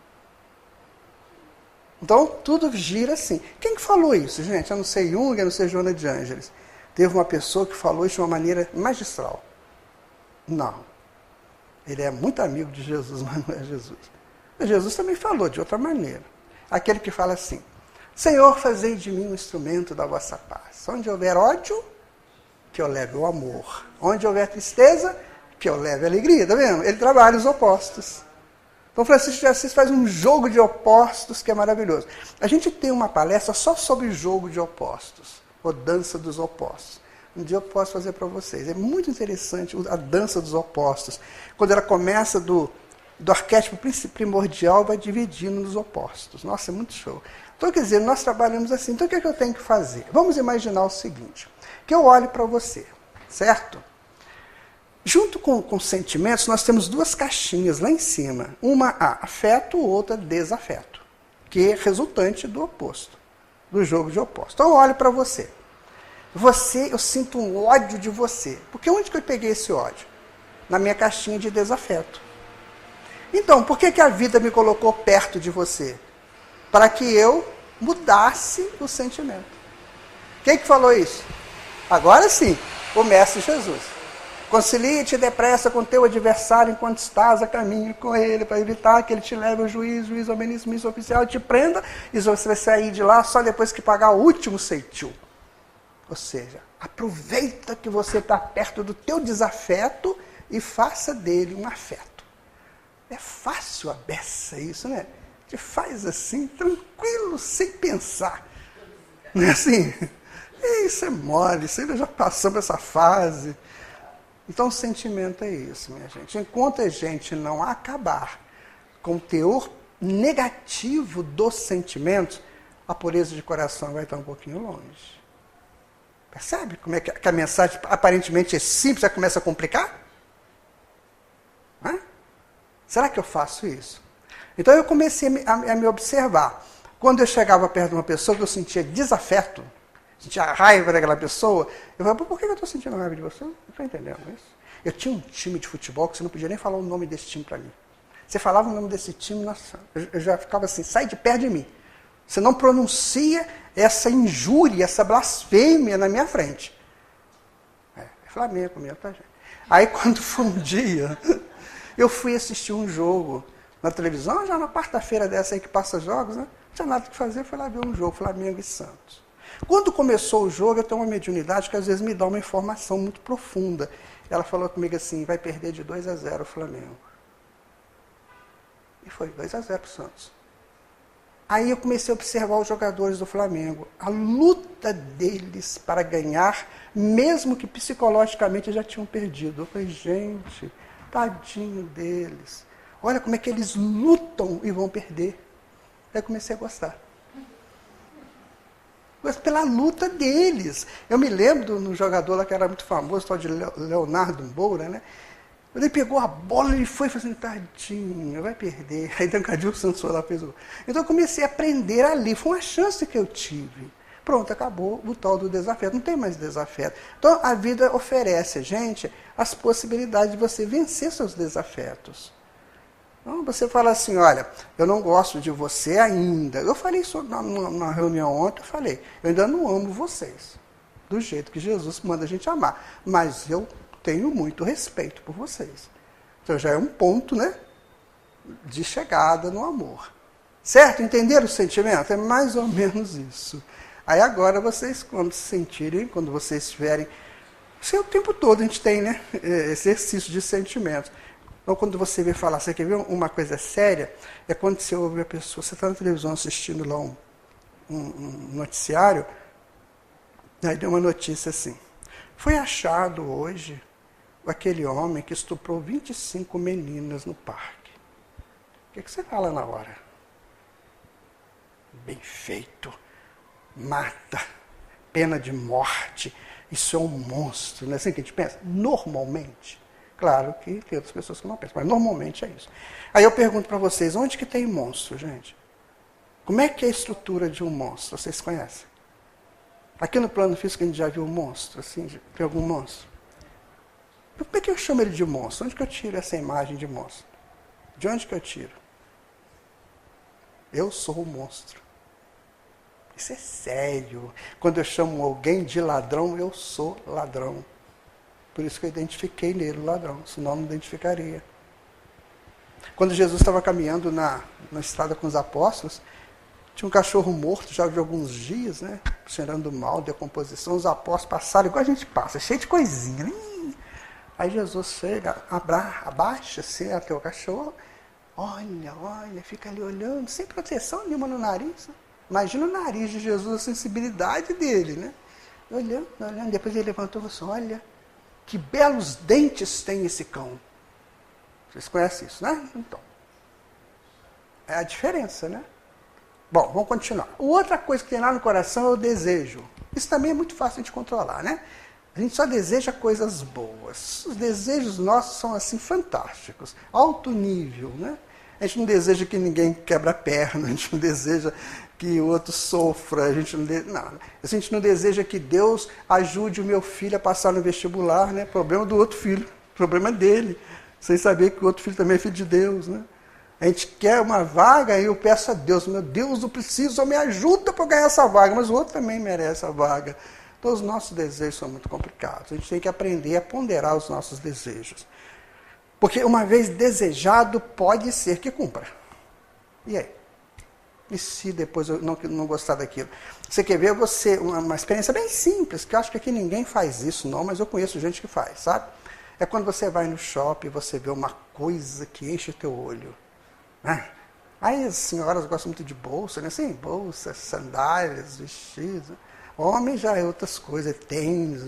Então, tudo gira assim. Quem que falou isso, gente? Eu não sei Jung, eu não sei Joana de Ângeles. Teve uma pessoa que falou isso de uma maneira magistral. Não. Ele é muito amigo de Jesus, mas não é Jesus. Mas Jesus também falou de outra maneira. Aquele que fala assim, Senhor, fazei de mim um instrumento da vossa paz. Onde houver ódio, que eu leve o amor. Onde houver tristeza, que eu leve a alegria. Está vendo? Ele trabalha os opostos. Então, Francisco de Assis faz um jogo de opostos que é maravilhoso. A gente tem uma palestra só sobre jogo de opostos, ou dança dos opostos. Um dia eu posso fazer para vocês. É muito interessante a dança dos opostos. Quando ela começa do arquétipo primordial, vai dividindo nos opostos. Nossa, é muito show. Então, quer dizer, nós trabalhamos assim. Então, o que é que eu tenho que fazer? Vamos imaginar o seguinte, que eu olho para você, certo? Junto com sentimentos, nós temos 2 caixinhas lá em cima. Uma afeto, outra desafeto, que é resultante do oposto, do jogo de opostos. Então, eu olho para você. Eu sinto um ódio de você. Porque onde que eu peguei esse ódio? Na minha caixinha de desafeto. Então, por que a vida me colocou perto de você? Para que eu mudasse o sentimento. Quem que falou isso? Agora sim, o Mestre Jesus. Concilia-te depressa com teu adversário enquanto estás a caminho com ele, para evitar que ele te leve ao juiz ao ministro oficial e te prenda, e você vai sair de lá só depois que pagar o último ceitil. Ou seja, Aproveita que você está perto do teu desafeto e faça dele um afeto. É fácil a beça isso, né? Te faz assim, tranquilo, sem pensar. Não é assim? Isso é mole, isso aí já passamos essa fase. Então o sentimento é isso, minha gente. Enquanto a gente não acabar com o teor negativo dos sentimentos, a pureza de coração vai estar um pouquinho longe. Percebe como é que a mensagem aparentemente é simples, já começa a complicar? Hã? Será que eu faço isso? Então eu comecei a me observar. Quando eu chegava perto de uma pessoa que eu sentia desafeto, sentia raiva daquela pessoa, eu falava, por que eu estou sentindo raiva de você? Não estou entendendo isso. Eu tinha um time de futebol que você não podia nem falar o nome desse time para mim. Você falava o nome desse time, nossa, eu já ficava assim, sai de perto de mim. Você não pronuncia essa injúria, essa blasfêmia na minha frente. É Flamengo mesmo, tá, gente? Aí quando foi um dia, eu fui assistir um jogo na televisão, já na quarta-feira dessa aí que passa jogos, né? Não tinha nada que fazer, fui lá ver um jogo, Flamengo e Santos. Quando começou o jogo, eu tenho uma mediunidade que às vezes me dá uma informação muito profunda. Ela falou comigo assim, vai perder de 2-0 o Flamengo. E foi 2-0 o Santos. Aí eu comecei a observar os jogadores do Flamengo, a luta deles para ganhar, mesmo que psicologicamente já tinham perdido. Eu falei, gente, tadinho deles. Olha como é que eles lutam e vão perder. Aí eu comecei a gostar. Mas pela luta deles. Eu me lembro de um jogador lá que era muito famoso, tal de Leonardo Moura, né? Ele pegou a bola e foi fazendo, tadinho, vai perder. Aí Dancadinho Santos lá fez o... Então eu comecei a aprender ali, foi uma chance que eu tive. Pronto, acabou o tal do desafeto, não tem mais desafeto. Então a vida oferece a gente as possibilidades de você vencer seus desafetos. Então você fala assim, olha, eu não gosto de você ainda. Eu falei isso na reunião ontem, eu falei, eu ainda não amo vocês, do jeito que Jesus manda a gente amar. Mas eu tenho muito respeito por vocês. Então já é um ponto, né, de chegada no amor. Certo? Entenderam o sentimento? É mais ou menos isso. Aí agora vocês, quando se sentirem, quando vocês estiverem... Isso é o tempo todo a gente tem, né, esse exercício de sentimentos. Então quando você vê falar, você quer ver uma coisa séria? É quando você ouve a pessoa, você está na televisão assistindo lá um noticiário, aí deu uma notícia assim, foi achado hoje aquele homem que estuprou 25 meninas no parque. O que você fala na hora? Bem feito. Mata. Pena de morte. Isso é um monstro. Não é assim que a gente pensa? Normalmente. Claro que tem outras pessoas que não pensam, mas normalmente é isso. Aí eu pergunto para vocês, onde que tem monstro, gente? Como é que é a estrutura de um monstro? Vocês conhecem? Aqui no plano físico a gente já viu um monstro, assim, tem algum monstro? Como é que eu chamo ele de monstro? Onde que eu tiro essa imagem de monstro? De onde que eu tiro? Eu sou o monstro. Isso é sério. Quando eu chamo alguém de ladrão, eu sou ladrão. Por isso que eu identifiquei nele o ladrão, senão eu não identificaria. Quando Jesus estava caminhando na estrada com os apóstolos, tinha um cachorro morto já de alguns dias, né? Cheirando mal, decomposição. Os apóstolos passaram igual a gente passa, cheio de coisinha, né? Aí Jesus chega, abaixa assim até o cachorro, olha, fica ali olhando, sem proteção nenhuma no nariz. Né? Imagina o nariz de Jesus, a sensibilidade dele, né? Olhando, depois ele levantou e falou assim, olha, que belos dentes tem esse cão. Vocês conhecem isso, né? Então, é a diferença, né? Bom, vamos continuar. Outra coisa que tem lá no coração é o desejo. Isso também é muito fácil de controlar, né? A gente só deseja coisas boas. Os desejos nossos são assim fantásticos, alto nível, né? A gente não deseja que ninguém quebra a perna, a gente não deseja que o outro sofra, a gente não deseja que Deus ajude o meu filho a passar no vestibular, né? Problema do outro filho, problema dele, sem saber que o outro filho também é filho de Deus, né? A gente quer uma vaga e eu peço a Deus, meu Deus, eu preciso, me ajuda para ganhar essa vaga, mas o outro também merece a vaga. Então os nossos desejos são muito complicados. A gente tem que aprender a ponderar os nossos desejos. Porque uma vez desejado, pode ser que cumpra. E aí? E se depois eu não gostar daquilo? Você quer ver uma experiência bem simples, que eu acho que aqui ninguém faz isso não, mas eu conheço gente que faz, sabe? É quando você vai no shopping e você vê uma coisa que enche o teu olho. Né? Aí as senhoras gostam muito de bolsa, né? Sim, bolsas, sandálias, vestidos. Homem já é outras coisas, é tênis.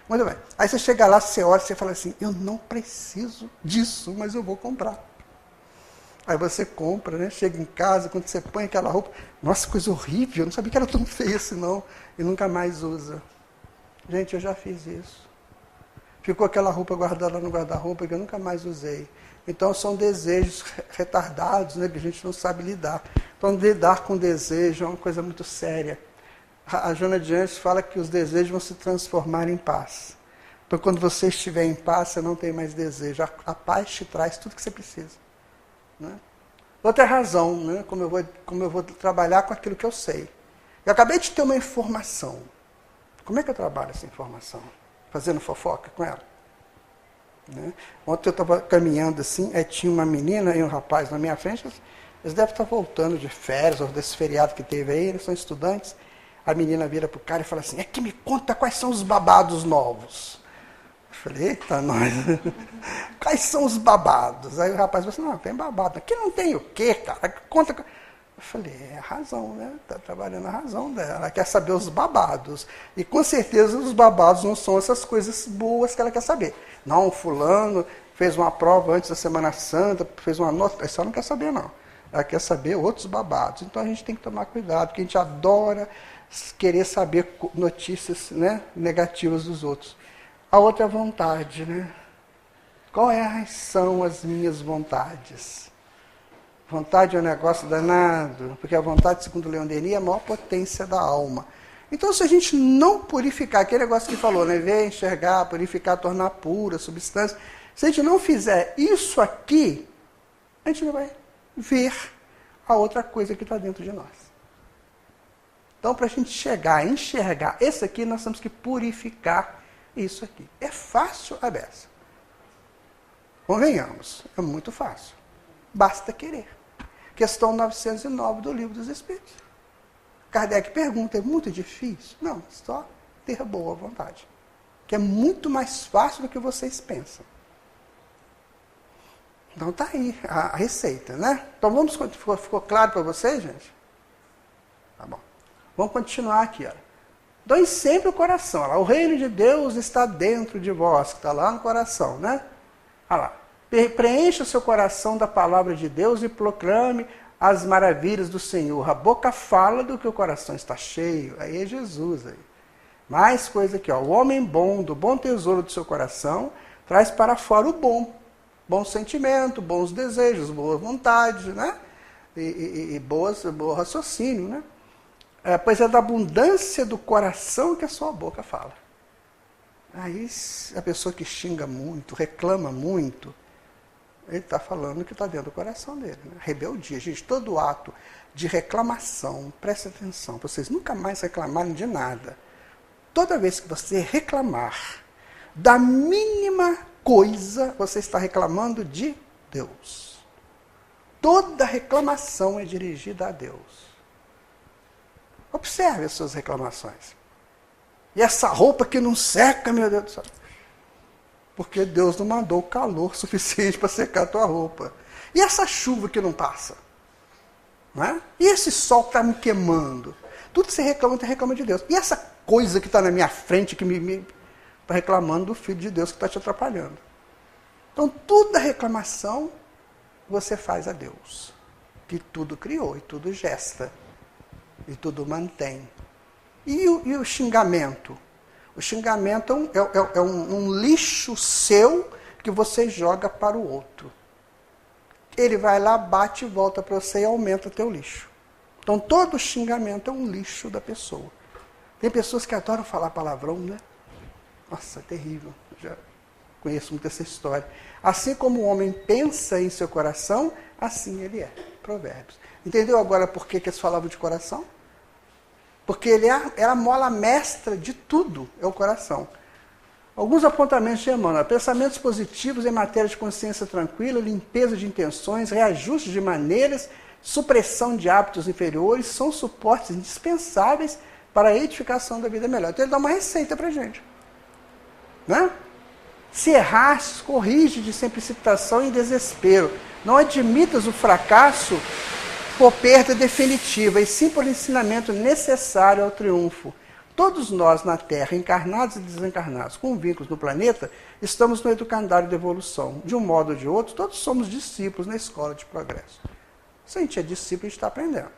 Muito bem. Aí você chega lá, você olha e você fala assim, eu não preciso disso, mas eu vou comprar. Aí você compra, né? Chega em casa, quando você põe aquela roupa, nossa, coisa horrível, eu não sabia que era tão feia assim não, e nunca mais usa. Gente, eu já fiz isso. Ficou aquela roupa guardada no guarda-roupa que eu nunca mais usei. Então são desejos retardados, né, que a gente não sabe lidar. Então lidar com desejo é uma coisa muito séria. A Joana de Anjos fala que os desejos vão se transformar em paz. Então quando você estiver em paz, você não tem mais desejo. A paz te traz tudo que você precisa. Né? Outra razão, né, como eu vou trabalhar com aquilo que eu sei. Eu acabei de ter uma informação. Como é que eu trabalho essa informação? Fazendo fofoca com ela? Né? Ontem eu estava caminhando assim, aí tinha uma menina e um rapaz na minha frente, eles devem estar voltando de férias, ou desse feriado que teve aí, eles são estudantes. A menina vira para o cara e fala assim, é que me conta quais são os babados novos. Eu falei, eita, nós. Quais são os babados? Aí o rapaz falou assim, não, tem babado. Aqui não tem o quê, cara? Conta. Eu falei, é a razão, né? Está trabalhando a razão dela. Ela quer saber os babados. E com certeza os babados não são essas coisas boas que ela quer saber. Não, fulano fez uma prova antes da Semana Santa, fez uma nota. Isso ela não quer saber, não. Ela quer saber outros babados. Então a gente tem que tomar cuidado, porque a gente adora querer saber notícias, né, negativas dos outros. A outra vontade, né? Quais são as minhas vontades? Vontade é um negócio danado, porque a vontade, segundo Leon Denis, é a maior potência da alma. Então, se a gente não purificar, aquele negócio que falou, né? Ver, enxergar, purificar, tornar pura, substância, se a gente não fizer isso aqui, a gente não vai ver a outra coisa que está dentro de nós. Então, para a gente chegar a enxergar esse aqui, nós temos que purificar isso aqui. É fácil a beça. Convenhamos, é muito fácil. Basta querer. Questão 909 do Livro dos Espíritos. Kardec pergunta, é muito difícil? Não, só ter boa vontade. Que é muito mais fácil do que vocês pensam. Então tá aí a receita, né? Então vamos, ficou claro para vocês, gente? Tá bom. Vamos continuar aqui, ó. Doe sempre o coração. Olha lá, o reino de Deus está dentro de vós, que está lá no coração, né? Olha lá. Preencha o seu coração da palavra de Deus e proclame as maravilhas do Senhor. A boca fala do que o coração está cheio. Aí é Jesus. Aí. Mais coisa aqui, ó. O homem bom, do bom tesouro do seu coração, traz para fora o bom. Bom sentimento, bons desejos, boa vontade, né? E bom raciocínio, né? Pois é da abundância do coração que a sua boca fala. Aí a pessoa que xinga muito, reclama muito, ele está falando que está dentro do coração dele. Né? Rebeldia. Gente, todo ato de reclamação, preste atenção, vocês nunca mais reclamarem de nada. Toda vez que você reclamar da mínima coisa, você está reclamando de Deus. Toda reclamação é dirigida a Deus. Observe as suas reclamações. E essa roupa que não seca, meu Deus do céu. Porque Deus não mandou calor suficiente para secar a tua roupa. E essa chuva que não passa? Não é? E esse sol que está me queimando? Tudo que você reclama de Deus. E essa coisa que está na minha frente, que me está reclamando do Filho de Deus que está te atrapalhando. Então, toda reclamação você faz a Deus. Que tudo criou e tudo gesta. E tudo mantém. E o xingamento? O xingamento é um lixo seu que você joga para o outro. Ele vai lá, bate e volta para você e aumenta o teu lixo. Então, todo xingamento é um lixo da pessoa. Tem pessoas que adoram falar palavrão, né? Nossa, é terrível. Já conheço muito essa história. Assim como o homem pensa em seu coração, assim ele é. Provérbios. Entendeu agora por que eles falavam de coração? Porque ele é a mola mestra de tudo, é o coração. Alguns apontamentos de Emmanuel. Pensamentos positivos em matéria de consciência tranquila, limpeza de intenções, reajuste de maneiras, supressão de hábitos inferiores, são suportes indispensáveis para a edificação da vida melhor. Então ele dá uma receita para a gente. Né? Se errastes, corrige de sem precipitação e desespero. Não admitas o fracasso por perda definitiva, e sim por ensinamento necessário ao triunfo. Todos nós na Terra, encarnados e desencarnados, com vínculos no planeta, estamos no educandário da evolução. De um modo ou de outro, todos somos discípulos na escola de progresso. Se a gente é discípulo, a gente está aprendendo.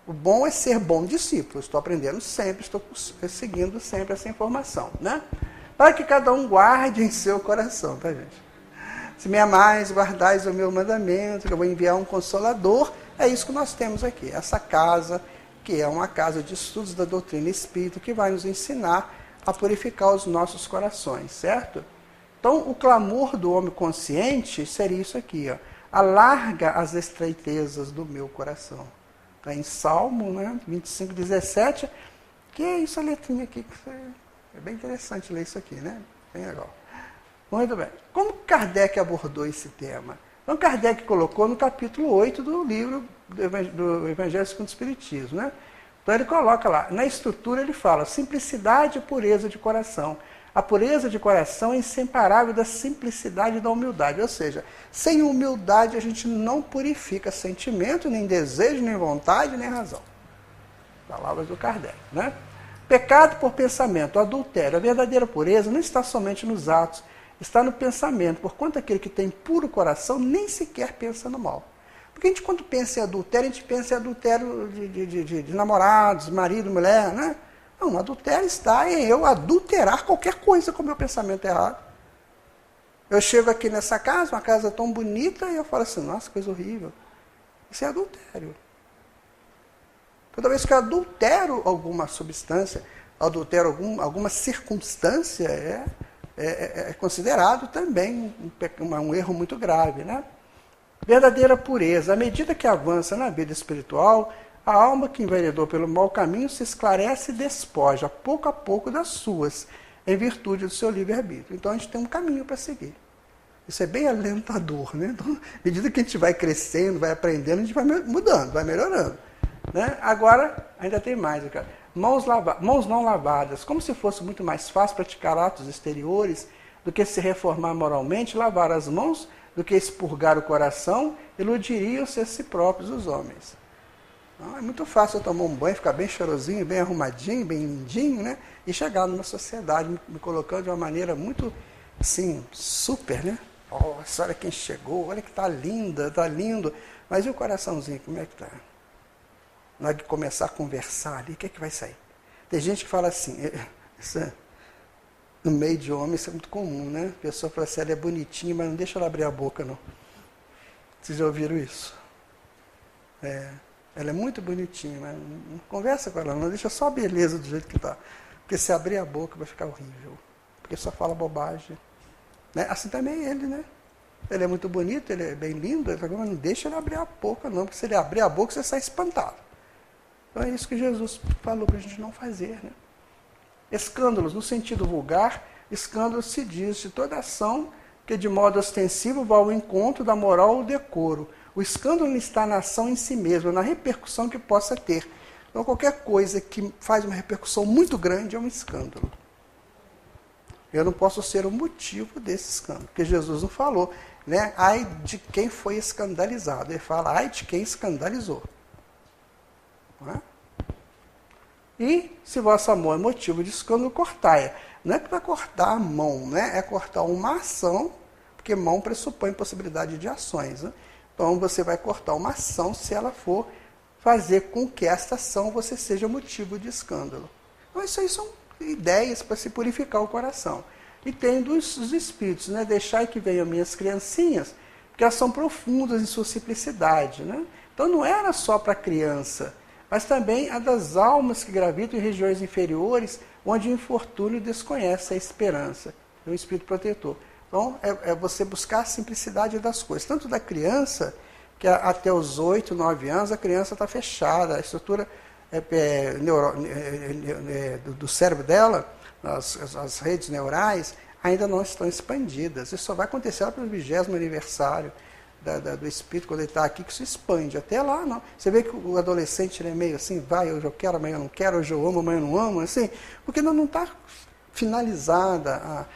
O bom é ser bom discípulo. Estou aprendendo sempre, estou seguindo sempre essa informação. Né? Para que cada um guarde em seu coração, tá, gente? Se me amais, guardais o meu mandamento, que eu vou enviar um consolador. É isso que nós temos aqui. Essa casa, que é uma casa de estudos da doutrina espírita, que vai nos ensinar a purificar os nossos corações, certo? Então, o clamor do homem consciente seria isso aqui, ó. Alarga as estreitezas do meu coração. Está em Salmo, né, 25, 17, que é isso, a letrinha aqui, que é bem interessante ler isso aqui, né? Bem legal. Muito bem. Como Kardec abordou esse tema? Então, Kardec colocou no capítulo 8 do livro do Evangelho segundo o Espiritismo, né? Então, ele coloca lá, na estrutura ele fala, simplicidade e pureza de coração. A pureza de coração é inseparável da simplicidade e da humildade. Ou seja, sem humildade a gente não purifica sentimento, nem desejo, nem vontade, nem razão. Palavras do Kardec, né? Pecado por pensamento, adultério. A verdadeira pureza não está somente nos atos, está no pensamento. Porquanto aquele que tem puro coração nem sequer pensa no mal. Porque a gente, quando pensa em adultério, a gente pensa em adultério de namorados, marido, mulher, né? Não, adultério está em eu adulterar qualquer coisa com o meu pensamento errado. Eu chego aqui nessa casa, uma casa tão bonita, e eu falo assim, nossa, coisa horrível. Isso é adultério. Toda vez que eu adultero alguma substância, adultero alguma circunstância, é considerado também um erro muito grave, né? Verdadeira pureza. À medida que avança na vida espiritual, a alma que enveredou pelo mau caminho se esclarece e despoja, pouco a pouco, das suas, em virtude do seu livre-arbítrio. Então a gente tem um caminho para seguir. Isso é bem alentador, né? Então, à medida que a gente vai crescendo, vai aprendendo, a gente vai mudando, vai melhorando. Né? Agora, ainda tem mais. Cara. Mãos não lavadas. Como se fosse muito mais fácil praticar atos exteriores do que se reformar moralmente, lavar as mãos do que expurgar o coração, iludiriam-se a si próprios os homens. Então, é muito fácil eu tomar um banho, ficar bem cheirosinho, bem arrumadinho, bem lindinho, né? E chegar numa sociedade me colocando de uma maneira muito, assim, super, né? Nossa, olha quem chegou, olha que está linda, está lindo. Mas e o coraçãozinho, como é que está? Na hora de começar a conversar ali, o que é que vai sair? Tem gente que fala assim, no meio de homem isso é muito comum, né? A pessoa fala assim, ela é bonitinha, mas não deixa ela abrir a boca, não. Vocês já ouviram isso? Ela é muito bonitinha, mas não conversa com ela, não deixa só a beleza do jeito que está. Porque se abrir a boca vai ficar horrível. Porque só fala bobagem. Né? Assim também ele, né? Ele é muito bonito, ele é bem lindo, mas não deixa ele abrir a boca, não. Porque se ele abrir a boca, você sai espantado. Então é isso que Jesus falou para a gente não fazer, né? Escândalos, no sentido vulgar, escândalo se diz de toda ação que de modo ostensivo vá ao encontro da moral ou decoro. O escândalo não está na ação em si mesma, na repercussão que possa ter. Então qualquer coisa que faz uma repercussão muito grande é um escândalo. Eu não posso ser o motivo desse escândalo, porque Jesus não falou, né? Ai de quem foi escandalizado. Ele fala, ai de quem escandalizou. Não é? E se vossa mão é motivo de escândalo, cortai-a. Não é para cortar a mão, né? É cortar uma ação, porque mão pressupõe possibilidade de ações. Né? Então você vai cortar uma ação se ela for fazer com que esta ação você seja motivo de escândalo. Então isso aí são ideias para se purificar o coração. E tem dos espíritos, né? Deixai que venham minhas criancinhas, porque elas são profundas em sua simplicidade. Né? Então não era só para criança, mas também a das almas que gravitam em regiões inferiores, onde o infortúnio desconhece a esperança. É um espírito protetor. Então, é você buscar a simplicidade das coisas. Tanto da criança, que até os 8, 9 anos, a criança está fechada, a estrutura do cérebro dela, as redes neurais, ainda não estão expandidas. Isso só vai acontecer lá para o 20º aniversário. do espírito, quando ele está aqui, que se expande. Até lá, não. Você vê que o adolescente ele é meio assim, vai, hoje eu quero, amanhã eu não quero, hoje eu amo, amanhã eu não amo, assim, porque não está finalizada,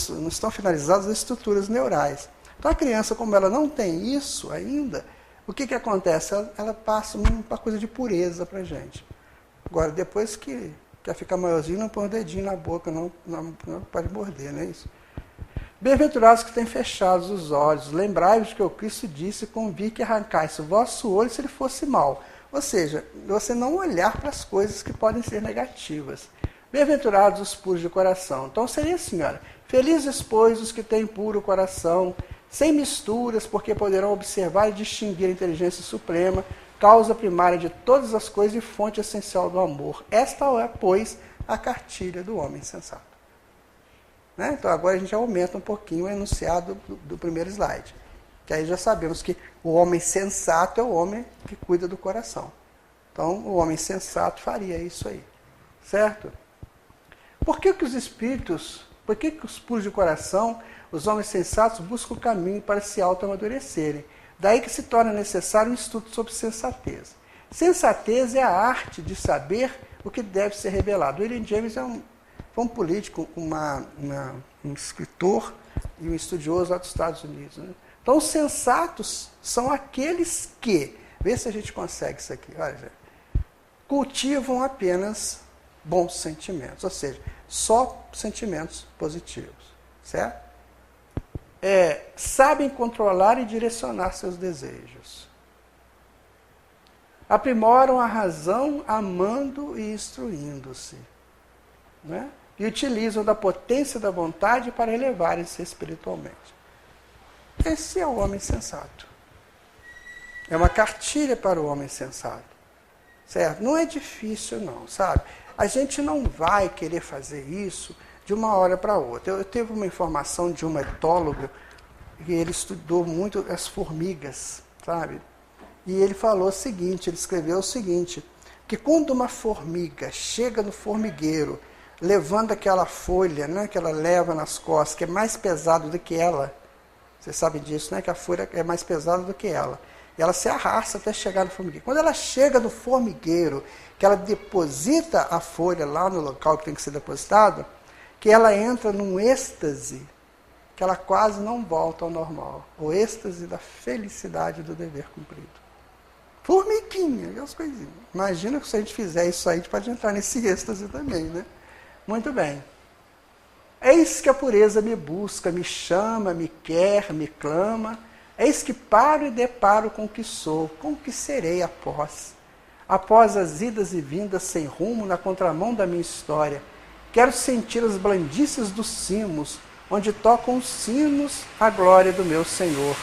não estão finalizadas as estruturas neurais. Então a criança, como ela não tem isso ainda, o que acontece? Ela passa uma coisa de pureza para a gente. Agora, depois que quer ficar maiorzinho, não põe o dedinho na boca, não pode morder, não é isso? Bem-aventurados que têm fechados os olhos, lembrai-vos que o Cristo disse, convir que arrancasse o vosso olho se ele fosse mau. Ou seja, você não olhar para as coisas que podem ser negativas. Bem-aventurados os puros de coração. Então seria assim, olha, felizes, pois, os que têm puro coração, sem misturas, porque poderão observar e distinguir a inteligência suprema, causa primária de todas as coisas e fonte essencial do amor. Esta é, pois, a cartilha do homem sensato. Né? Então agora a gente aumenta um pouquinho o enunciado do primeiro slide. Que aí já sabemos que o homem sensato é o homem que cuida do coração. Então o homem sensato faria isso aí. Certo? Por que os espíritos, por que os puros de coração, os homens sensatos buscam o caminho para se auto-amadurecerem? Daí que se torna necessário um estudo sobre sensatez. Sensatez é a arte de saber o que deve ser revelado. William James foi um político, um escritor e um estudioso lá dos Estados Unidos. Né? Então, os sensatos são aqueles que, vê se a gente consegue isso aqui, olha, cultivam apenas bons sentimentos, ou seja, só sentimentos positivos, certo? Sabem controlar e direcionar seus desejos. Aprimoram a razão amando e instruindo-se. Né? E utilizam da potência da vontade para elevarem-se espiritualmente. Esse é o homem sensato. É uma cartilha para o homem sensato. Certo? Não é difícil não, sabe? A gente não vai querer fazer isso de uma hora para outra. Eu tive uma informação de um etólogo que ele estudou muito as formigas, sabe? E ele falou o seguinte, ele escreveu o seguinte, que quando uma formiga chega no formigueiro, levando aquela folha, né, que ela leva nas costas, que é mais pesado do que ela, você sabe disso, né, que a folha é mais pesada do que ela, e ela se arrasta até chegar no formigueiro. Quando ela chega no formigueiro, que ela deposita a folha lá no local que tem que ser depositado, que ela entra num êxtase, que ela quase não volta ao normal. O êxtase da felicidade do dever cumprido. Formiguinha, aquelas coisinhas. Imagina que se a gente fizer isso aí, a gente pode entrar nesse êxtase também, né? Muito bem. Eis que a pureza me busca, me chama, me quer, me clama. Eis que paro e deparo com o que sou, com o que serei após as idas e vindas sem rumo na contramão da minha história. Quero sentir as blandícias dos cimos, onde tocam os sinos a glória do meu Senhor.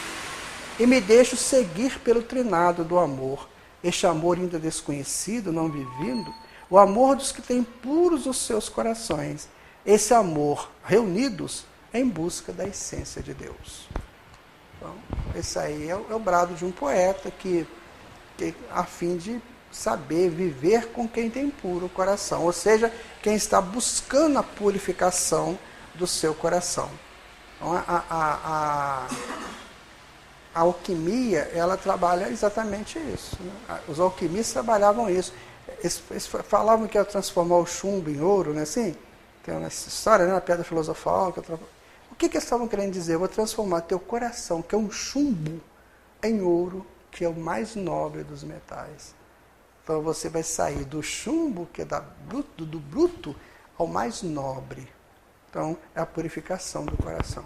E me deixo seguir pelo trinado do amor, este amor ainda desconhecido, não vivido, o amor dos que têm puros os seus corações, esse amor reunidos em busca da essência de Deus. Então, esse aí é o brado de um poeta que a fim de saber viver com quem tem puro coração, ou seja, quem está buscando a purificação do seu coração. Então, a alquimia, ela trabalha exatamente isso. Né? Os alquimistas trabalhavam isso. Eles falavam que ia transformar o chumbo em ouro, né? Assim, tem uma história, né? Na pedra filosofal. O que eles estavam querendo dizer? Eu vou transformar teu coração, que é um chumbo, em ouro, que é o mais nobre dos metais. Então você vai sair do chumbo, que é do bruto, ao mais nobre. Então é a purificação do coração.